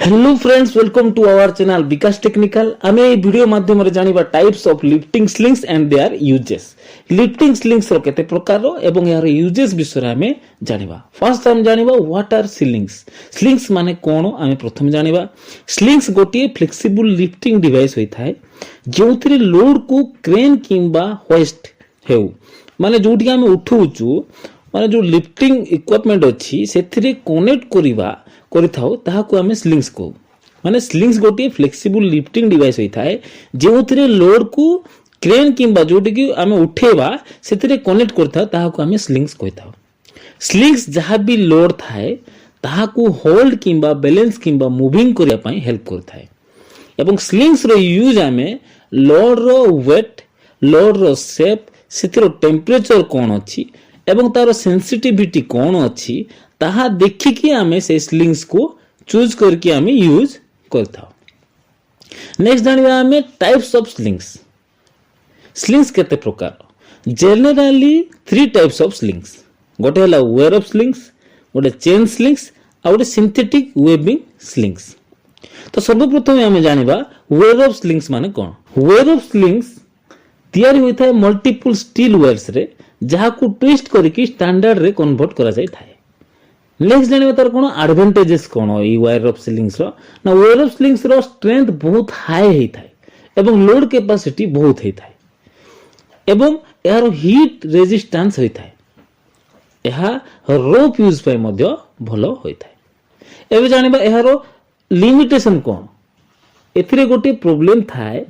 Hello friends, welcome to our channel Vikas technical. आम ये वीडियो माध्यम जानिबा types of lifting slings and their uses. Lifting slings रो केते प्रकार एवं यार यूजेस विषय आमे जानिबा। फर्स्ट हम जानिबा व्हाट आर स्लिंग्स। स्लिंग्स माने कोन आमे प्रथम जानिबा। स्लिंग्स गोटे फ्लेक्सिबल लिफ्टिंग डिवाइस होई थाए जोथिरे लोड को क्रेन किंबा होइस्ट हेउ माने जोठी आमे उठौचू माने जो लिफ्टिंग इक्विपमेंट अछि सेथिरे कनेक्ट करिवा करिथाउ ताहाको आमे स्लिंग्स को माने स्लिंग्स गोटे फ्लेक्सिबल लिफ्टिंग डिवाइस होई थाए जोथिरे लोड को क्रेन किंबा जोठी कि आमे उठेबा सेथिरे कनेक्ट करथाउ ताहाको आमे स्लिंग्स कहिथाउ। स्लिंग्स जहा भी लोड थाए ताहाको होल्ड किंबा बैलेंस किंबा मूविंग करिया पई हेल्प करथाए एवं स्लिंग्स रो यूज आमे लोड रो वेट लोड रो शेप सेथिरो टेम्परेचर कोन अछि एवं तार सेंसिटिविटी कोन अछि ताहा देखि कि आमे से स्लिंग्स को चूज करके आमे यूज करथाउ। नेक्स्ट जानिबा आमे टाइप्स ऑफ स्लिंग्स। स्लिंग्स केते प्रकार जनरली 3 टाइप्स ऑफ स्लिंग्स। गोटे हला वेयर ऑफ स्लिंग्स, गोटे चेन स्लिंग्स आ गोटे सिंथेटिक वेबिंग स्लिंग्स। तो सर्वप्रथम आमे जानिबा वेयर ऑफ स्लिंग्स माने कोन। वेयर ऑफ स्लिंग्स तयारी होई थाए मल्टीपल स्टील वायर्स रे जहा को ट्विस्ट करके स्टैंडर्ड रे कन्वर्ट करा जाय थाए। नेक्स्ट जानिबा तार कोन एडवांटेजेस कोन ई वायर ऑफ स्लिंग्स रो ना। वायर ऑफ स्लिंग्स रो स्ट्रेंथ बहुत हाई हेई थाए एवं लोड कैपेसिटी बहुत हेई थाए एवं यार हीट रेजिस्टेंस होई थाए। एहा रोप यूज पे मध्य भलो होई थाए। एबे जानिबा एहारो लिमिटेशन कोन। एथिरे गोटे प्रॉब्लम थाए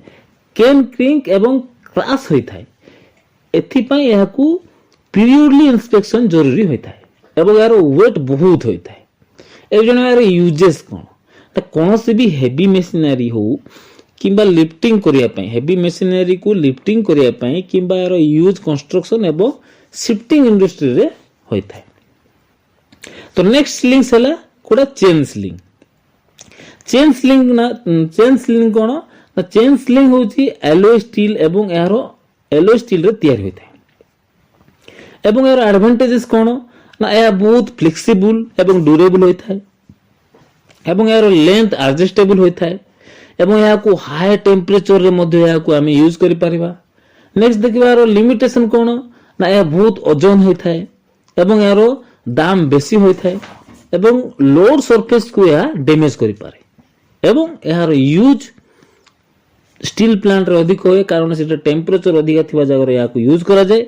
केन क्रिंक एवं क्रैश होई थाए। एथि पई एहाकू पीरियडली इंस्पेक्शन जरूरी होई थाए एवं यार वेट बहुत होई थाए। ए जने यार यूजेस कोन त कोन से भी हेवी मशीनरी हो किंबा लिफ्टिंग करिया पई हेवी मशीनरी को लिफ्टिंग करिया पई किंबा यार यूज कंस्ट्रक्शन एवं शिफ्टिंग इंडस्ट्री रे होई थाए। तो नेक्स्ट स्लिंग्स हला कोडा चेन स्लिंग। चेन स्लिंग ना चेन स्लिंग कोन ना चेन स्लिंग होची एलोय स्टील एवं यार एलोय स्टील रे तयार होई थाए एवं यार एडवांटेजेस कोन ना यह बहुत फ्लेक्सिबल एवं ड्यूरेबल होता है एवं यार लेंथ एडजस्टेबल होता है एवं यह को हाई टेम्परेचर रे मध्य यह को आमे यूज करि परिबा। नेक्स्ट देखिबा यार लिमिटेशन कोन ना यह बहुत ओजन होता है एवं यार दाम बेसी होता है एवं लोड सरफेस को यह डैमेज करि पारे एवं यार यूज स्टील प्लांट रे अधिक होय कारण से टेम्परेचर अधिक थिबा जगह रे यह को यूज करा जाय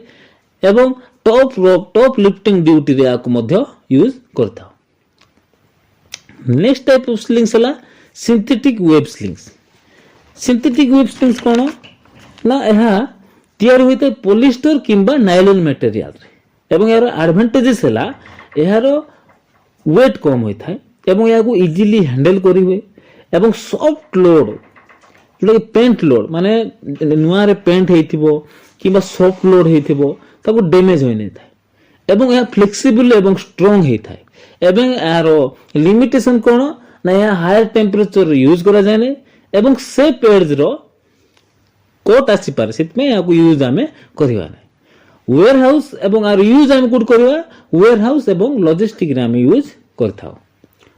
एवं टॉप लिफ्टिंग ड्यूटी रे आको मध्य यूज करता। नेक्स्ट टाइप ऑफ स्लिंग्स हला synthetic web slings. Synthetic web slings कोन ना एहा तयार होइते पॉलिस्टर किंबा नायलॉन मटेरियल रे एवं यार एडवांटेजेस हला एहारो वेट कम होई थाए एवं याको इजीली हैंडल करि हुए एवं सॉफ्ट लोड जो पेंट लोड माने नुआ रे पेंट हेइथिबो किंबा सॉफ्ट लोड हेइथिबो ताको डैमेज होई नै थाए एवं या फ्लेक्सिबल एवं स्ट्रांग हेई थाए एवं यार लिमिटेशन कोन ना या हायर टेम्परेचर यूज करा जाय नै एवं से पेड्स रो कोट आसी पारे सेत में या को यूज आमे करिवा नै। वेयर हाउस एवं आर यूज आमे कोड करिवा वेयर हाउस एवं लॉजिस्टिक रे आमे यूज करथाउ।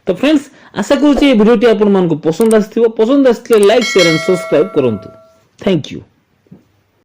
तो फ्रेंड्स आशा करूची ए वीडियोटी आपन मन को पसंद आस्थिबो। पसंद आस्थिले लाइक शेयर एंड सब्सक्राइब करंतु। Thank you.